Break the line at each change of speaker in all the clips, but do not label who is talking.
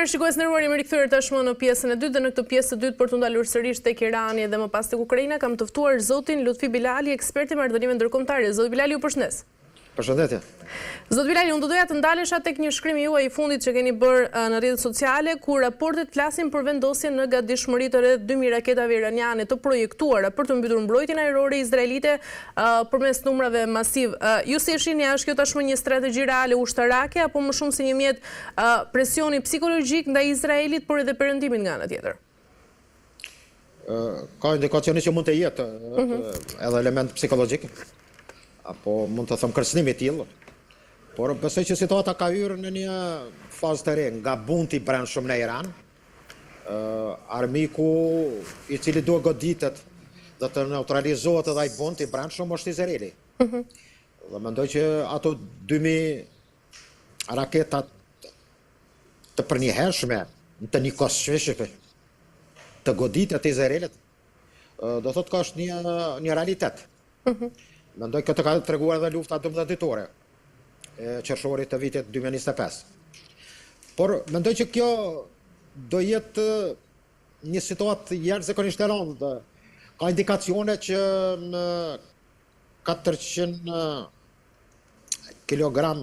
Mirë, shikues nderuar, jemi rikthyer tashmë në pjesën e dytë dhe në këtë pjesë të dytë për të ndalur sërish tek Irani dhe më pas tek Ukraina kam të ftuar zotin Lutfi Bilali, ekspert i marrëdhënieve ndërkombëtare. Zoti Bilali, ju përshëndes.
Përshëndetje.
Zoti Bilali, unë do doja të ndalesha tek një shkrim juaj i fundit që keni bërë në rrjetet sociale, ku raportet flasin për vendosjen në gatishmëri të rreth 2000 raketave iraniane të projektuara për të mbytur mbrojtjen ajrore izraelite përmes numrave masiv. Ju si e shihni, është kjo tashmë një strategji reale ushtarake apo më shumë si një mjet presioni psikologjik ndaj Izraelit, por edhe perëndimit nga ana tjetër?
Ka indikacione që mund të jetë edhe element psikologjik, apo mund të thëmë kërcënimi i tillë, por besoj që situata ka hyrë në një fazë të re nga bunti brendshëm në Iran, armiku i cili duhet goditet dhe të neutralizohet edhe ai bunt i brendshëm është Izraeli. Dhe mendoj që ato 2000 raketa të përnjëhershme të një kohëshme të goditet të Izraelit, do thotë ka është një realitet. Mendoj këtë ka treguar edhe lufta 12 ditore e qershorit të vitit 2025. Por mendoj që kjo do jetë një situatë jashtëzakonisht e rëndë. Ka indikacione që në 400 kilogram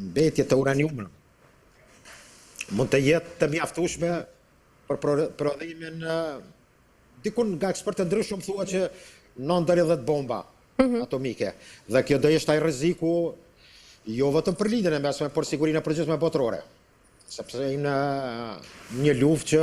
mbetje të uranium mund të jetë të mjaftueshme për prodhimin. Dikun nga ekspertë ndryshëm thua që 9-10 bomba atomike. Dhe kjo do ishte ai rreziku jo vetëm për lidhjen e mesme, por sigurinë e përgjithshme botërore. Sepse në një luftë që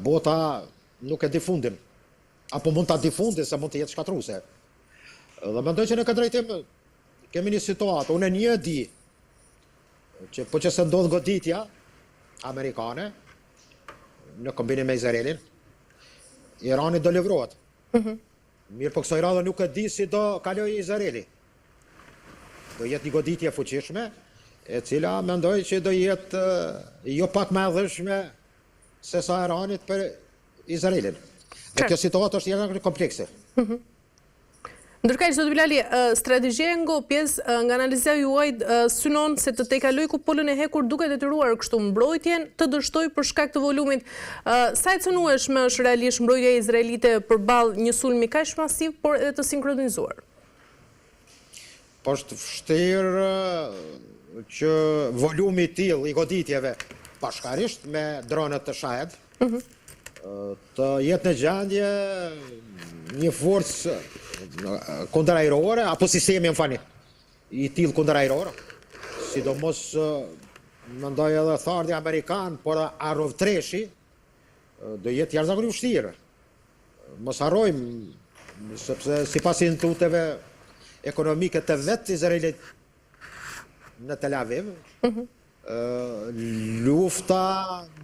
bota nuk e di fundin, apo mund ta di fundin se mund të jetë shkatruese. Dhe mendoj që në këtë drejtim kemi një situatë, unë një di që po që se ndodh goditja amerikane në kombinim me Izraelin, Irani do levrohet. Mirë, po kësaj radhe nuk e di si do kaloj Izraeli. Do jetë një goditje fuqishme, e cila mendoj që do jetë jo pak më e dhëshme se sa Iranit për Izraelin. Dhe kjo situatë është jeta komplekse.
Ndërkaq, zoti Bilali, strategjia e ngopjes nga analiza juaj synon se të tejkaloj kupollën e hekur duke detyruar kështu mbrojtjen të dështoj për shkak të volumit. Sa e cënueshme është realisht mbrojtja izraelite përballë një sulmi kaq masiv, por edhe të sinkronizuar?
Po është vështirë që volumi i tillë i goditjeve bashkarisht me dronet të Shahed të jetë në gjendje një forcë kundërajrore, apo sistemi i tillë kundërajror, sidomos mendoj edhe thardhi amerikan, por arrovtreshi do jetë jashtëzakonisht vështirë. Mos harrojmë, sepse sipas instituteve ekonomike të vetë Izraelit në Tel Aviv, lufta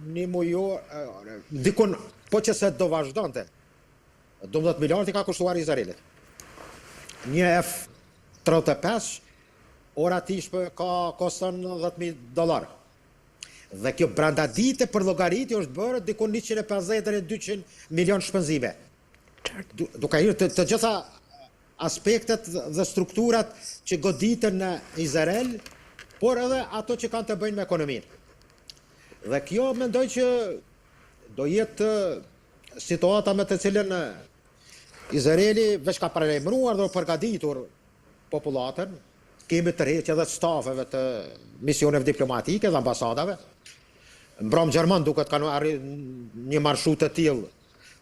një mujor, dikun po që se do vazhdonte, 12 miliardë i ka kushtuar Izraelit. Një F-35 ora tishme koston $10.000. Dhe kjo brenda dite për llogaritje është bërë dikun 150 deri 200 milion shpenzime. Duke hyrë të gjitha aspektet dhe strukturat që goditen në Izrael, por edhe ato që kanë të bëjnë me ekonominë. Dhe kjo mendoj që do jetë situata me të cilën Izraeli veç ka paralajmëruar dhe përgatitur popullatën, kemi tërheqje edhe stafeve të misioneve diplomatike dhe ambasadave. Mbram gjerman duket kanë arrit një marshut të tillë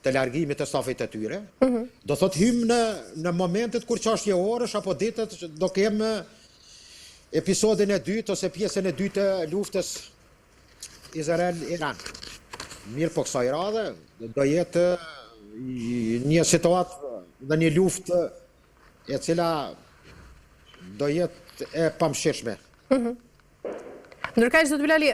të largimit të stafit të tyre. Do thot hym në momentet kur çështje orësh apo ditët do kemë episodin e dytë ose pjesën e dytë të luftës Izrael-Iran. Mirë, po kësaj radhe do jetë një situatë dhe një luftë e cila do jetë e pamshirshme.
Ndërkaq, zoti Bilali,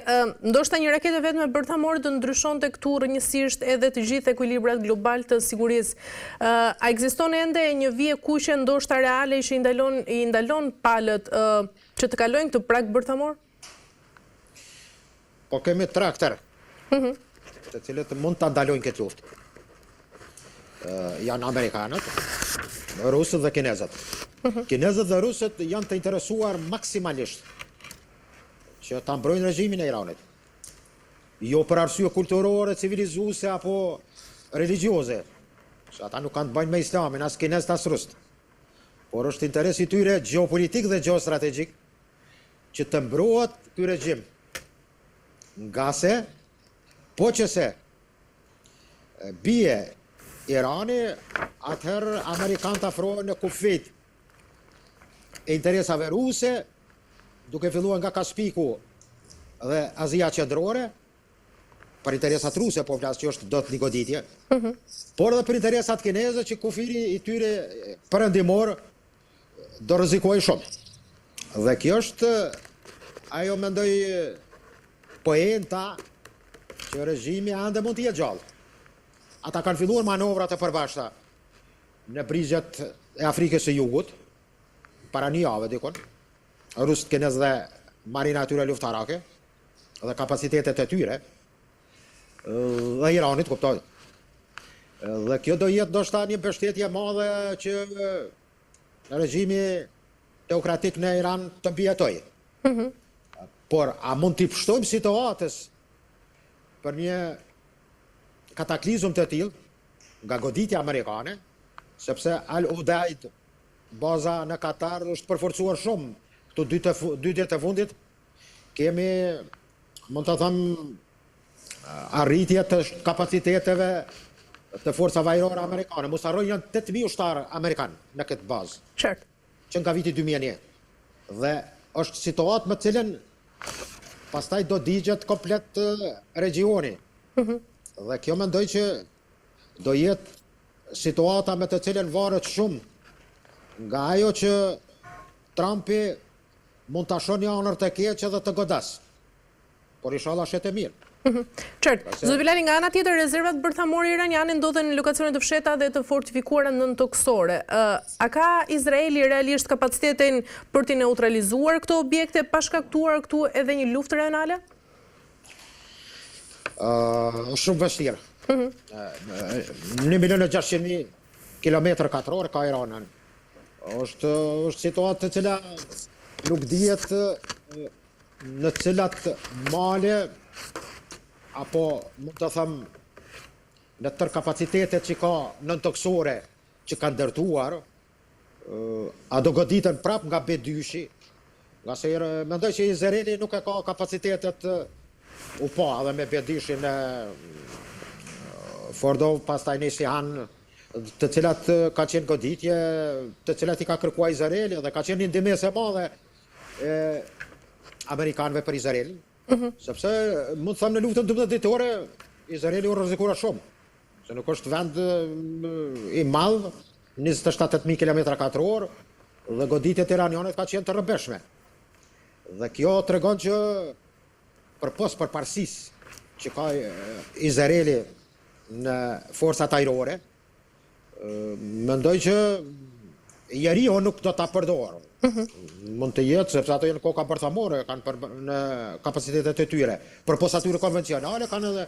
ndoshta një raketë vetëm bërthamore të ndryshonte këtu rrënjësisht edhe të gjithë ekuilibrat global të sigurisë. A ekziston ende një vije kuqe ndoshta reale që i ndalon palët që të kalojnë këtë prag bërthamor?
Po kemi 3 aktorë, të cilët mund ta ndalojnë këtë luftë. Janë amerikanët, rusët dhe kinezët. Kinezët dhe rusët janë të interesuar maksimalisht që ta mbrojnë regjimin e Iranit. Jo për arsye kulturore, civilizuese apo religjioze, që ata nuk kanë të bëjnë me islamin, as kinez, as rust. Por është interesi tyre geopolitik dhe geostrategjik që të mbrohet ky regjim. Nga se, po që se bie Irani, atëherë Amerikanët afrohen në kufit e interesave ruse, duke filluar nga Kaspiku dhe Azia Qendrore, për interesat ruse, po flas që është do të një goditje, por edhe për interesat kineze që kufiri i tyre perëndimor do rrezikojë shumë. Dhe kjo është ajo mendoj poenta që regjimi ande mund të jetë gjallë. Ata kanë filluar manovrat e përbashkëta në brigjet e Afrikës së Jugut, para një jave dikon, rusët, kinez dhe marina e tyre luftarake, dhe kapacitetet e tyre, dhe Iranit, kuptoj. Dhe kjo do jetë ndoshta një mbështetje madhe që regjimi teokratik në Iran të mbijetojë. Por a mund t'i pështojmë situatës për një kataklizm të tillë nga goditja amerikane, sepse Al Udeid, baza në Katar, është përforcuar shumë këto 2 ditë e fundit. Kemi, mund të thëmë, arritje të kapaciteteve të forcave ajrore amerikane. Mos harrojmë janë 8.000 ushtarë amerikanë në këtë bazë.
Qartë.
Që nga viti 2001. Dhe është situatë me cilën pastaj do digjet komplet regioni. Dhe kjo mendoj që do jetë situata me të cilën varet shumë nga ajo që Trumpi mund të ashon një anër të keqe dhe të godas. Por inshallah shetë e mirë.
Qartë. Zoti Bilali, nga ana tjetër, rezervat bërthamore iraniane ndodhen në lokacione të fshehta dhe të fortifikuara nëntoksore. A ka Izraeli realisht kapacitetin për të neutralizuar këto objekte, pa shkaktuar këtu edhe një luftë rajonale?
Shumë vështirë. 1.600.000 km2 ka Iranën. Është situatë të cila nuk dihet në cilat male apo mund të thëmë në tërë kapacitetet që ka nëntoksore që kanë ndërtuar, a do goditën prap nga B2-shi, nga se mendoj që Izraeli nuk e ka kapacitetet u pa edhe me B2-shin në Fordov, pastaj në Sihan, të cilat ka qenë goditje, të cilat i ka kërkuar Izraeli dhe ka qenë një ndihmës e madhe amerikanëve për Izraelin. Sepse mund të thamë në luftën 12 ditore, Izraeli u rrezikua shumë. Se nuk është vend i madh, 27.000 km2, dhe goditjet iraniane ka qenë të rrëmbeshme. Dhe kjo tregon që për parësisë që ka Izraeli në forcat ajrore, mendoj që njeriu nuk do ta përdorë. Mund të jetë, sepse ato janë koka bërthamore, kanë në kapacitetet e tyre. Përpos atyre konvencionale, kanë edhe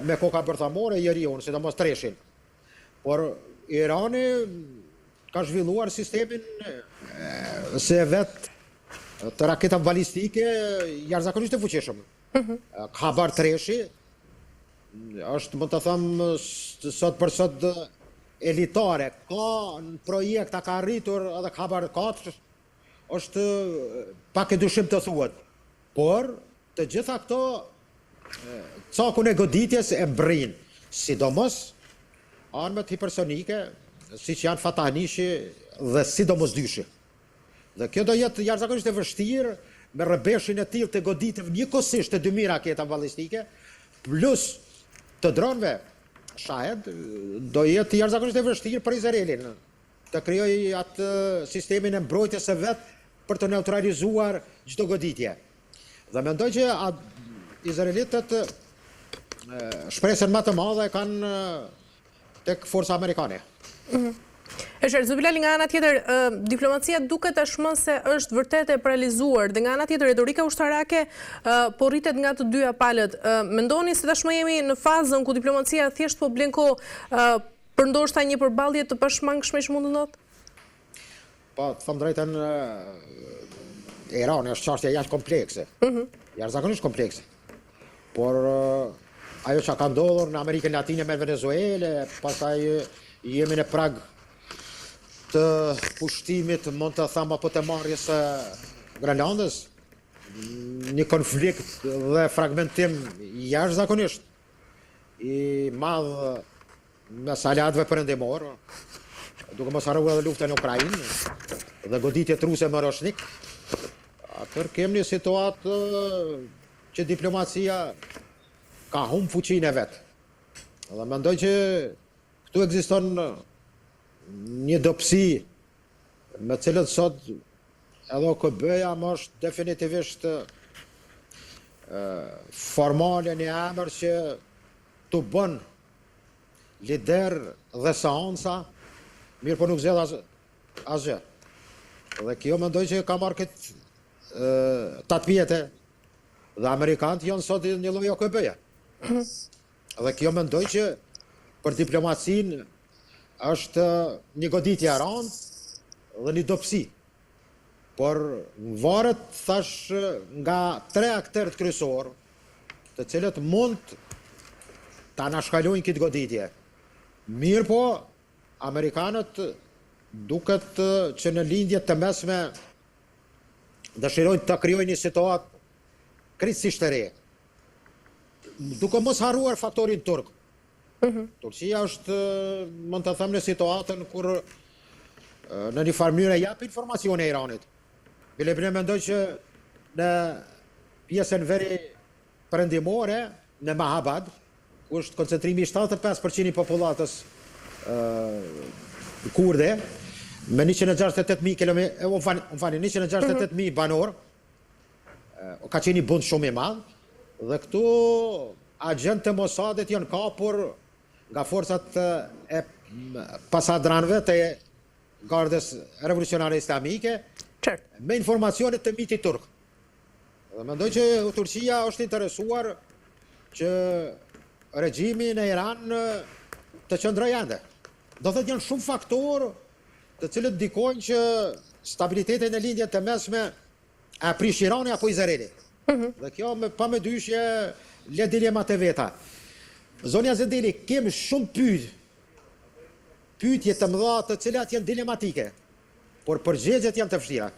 me koka bërthamore njeriu, sidomos treshin. Por Irani ka zhvilluar sistemin se vetë të raketave balistike jashtëzakonisht të fuqishëm. Khabar treshi është, mund të thëmë, sot për sot elitare, ka në projekta ka arritur edhe Khabar 4, është pak e dyshim të thuhet. Por, të gjitha këto cakun e goditjes e mbrin, sidomos armët hipersonike, si që janë Fatahnishi dhe sidomos dyshi. Dhe kjo do jetë jashtëzakonisht e vështirë me rrëbeshin e tillë të goditjeve njëkohësisht të 2.000 raketa ballistike, plus të dronëve, shahed, do jetë jashtëzakonisht e vështirë për Izraelin të krijojë atë sistemin e mbrojtjes së vet për të neutralizuar çdo goditje. Dhe mendoj që izraelitët shpresën më të madhe kanë tek forca amerikane.
Zoti Bilali, nga ana tjetër, diplomacia duket tashmë se është vërtet e paralizuar dhe nga ana tjetër retorika ushtarake po rritet nga të dyja palët. Mendoni se tashmë jemi në fazën ku diplomacia thjesht po blen kohë për ndoshta një përballje të pashmangshme që mund të ndodhë?
Po, të them drejtën, Irani është çështje jashtë komplekse. Jashtëzakonisht komplekse. Por ajo që ka ndodhur në Amerikën Latine me Venezuele, pastaj jemi në prag të pushtimit, mund të them apo të marrjes së Grenlandës, një konflikt dhe fragmentim jashtëzakonisht i madh mes aleatëve perëndimor, duke mos harruar edhe luftën në Ukrainë dhe goditjet ruse me Roshnik. Atëherë kemi një situatë që diplomacia ka humbur fuqinë e vet. Dhe mendoj që këtu ekziston një dobësi me cilët sot edhe OKB-ja më është definitivisht formale një emër që të bën lider dhe seanca, mirë po nuk zgjedh asgjë. Dhe kjo mendoj që ka marrë këtë 8 vjetë dhe amerikanët janë sot një lloj OKB-ja. Dhe kjo mendoj që për diplomacinë është një goditje e rëndë dhe një dobësi. Por varet thash nga 3 aktorët kryesor, të cilët mund ta nashkalojnë këtë goditje. Mirë po, amerikanët duket që në lindjet të mesme dëshirojnë të krijojnë një situatë krejtësisht e re. Duke mos harruar faktorin turk. Turqia është, mund të them, në situatën kur në një farë mënyrë jap informacione e Iranit. Bile mendoj që në pjesën veri perëndimore, në Mahabad, ku është koncentrimi 75% i popullatës kurde, me 168.000 kilometra, 168.000 banor, ka qenë i bund shumë i madh, dhe këtu agent të Mossadit janë kapur nga forcat e pasadranëve të Gardës Revolucionare Islamike, me informacionet të mitit turk. Dhe mendoj që Turqia është interesuar që regjimi në Iran të qëndrojë ende. Do thotë janë shumë faktorë të cilët ndikojnë që stabilitetin e lindjet të mesme e prish Irani apo Izraeli. Dhe kjo pa me dyshje le dilemat e veta. Zonja Zendeli, kemi shumë pyetje të mëdha të cilat janë dilematike, por përgjigjet janë të vështira.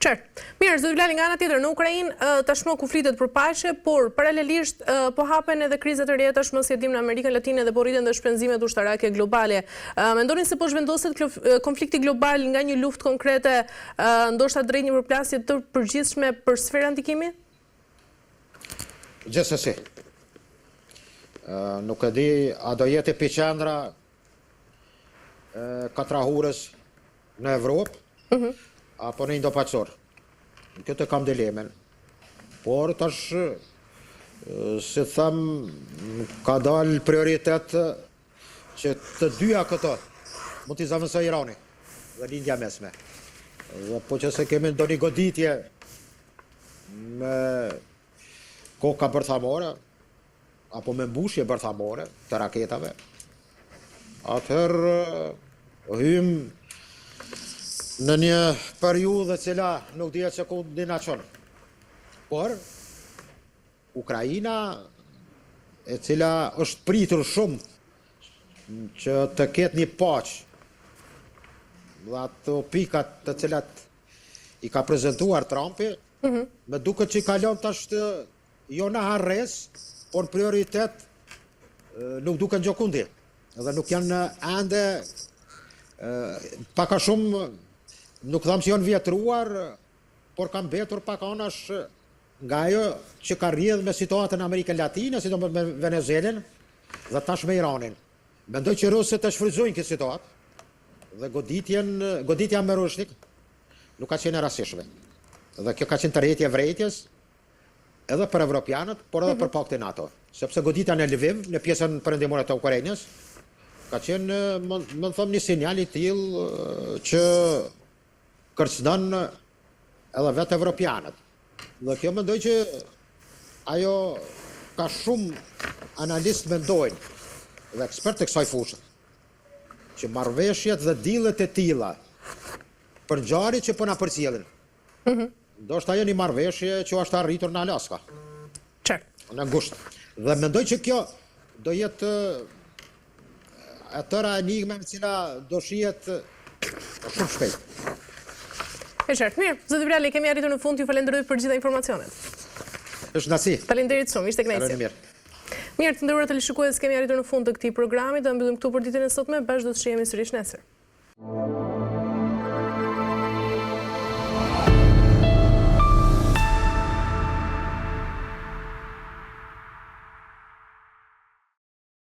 Qartë. Mirë, zoti Vlali, nga ana tjetër, në Ukrainë tashmë ku flitet për paqe, por paralelisht po hapen edhe krizat e reja tashmë, si e dim, në Amerikën Latine dhe po rriten dhe shpenzimet ushtarake globale. Mendoni se po zhvendoset konflikti global nga një luftë konkrete, ndoshta drejt një përplasje të përgjithshme për sferën ndikimi?
Gjithsesi. Nuk e di a do jetë epicendra katrahurës në Evropë, apo në Indo-Pacor. Këtë kam dilemen. Por tash, si them, ka dalë prioritet që të dyja këto mund t'i zavendësoj Irani dhe lindja mesme. Dhe po që se kemi ndonjë goditje me koka bërthamore, apo me mbushje bërthamore të raketave, atëherë hym në një periudhë cila nuk dihet se ku dina çon. Por Ukraina, e cila është pritur shumë që të ketë një paqë, dhe ato pikat të cilat i ka prezantuar Trumpi, me duket që i kalon tash jo në harres, por në prioritet nuk duken gjokundi. Dhe nuk janë ende paka shumë, nuk tham që janë vjetruar, por kanë mbetur pak anash nga ajo që ka rrjedhur me situatën në Amerikën Latine, sidomos me Venezuelën dhe tash me Iranin. Mendoj që rusët të shfrytëzojnë këtë situatë dhe goditja me Roshnik nuk ka qenë e rastishme. Dhe kjo ka qenë tërheqje vërejtjes edhe për evropianët, por edhe për paktin NATO. Sepse goditja në Lviv, në pjesën perëndimore të Ukrainës, ka qenë, më thëmë, një sinjal i tillë që kërcënon edhe vetë evropianët. Dhe kjo mendoj që ajo ka shumë analistë mendojnë dhe ekspertë të kësaj fushë që marrëveshjet dhe dillet e tilla për ngjarjet që po na përcjellin ndoshta ajo një marrëveshje që është arritur në Alaska,
Qartë.
në gusht. Dhe mendoj që kjo do jetë e tëra enigme me cila do shihet shumë shpejt.
E qartë, mirë. Zoti Vrali, kemi arritur në fund, ju falenderoj për gjitha informacionet.
Është kënaqësi.
Faleminderit shumë, ishte kënaqësi. Mirë, të nderuar televizionistët, kemi arritur në fund të këtij programi, do mbyllim këtu për ditën e sotme, bashkë do të shihemi sërish nesër.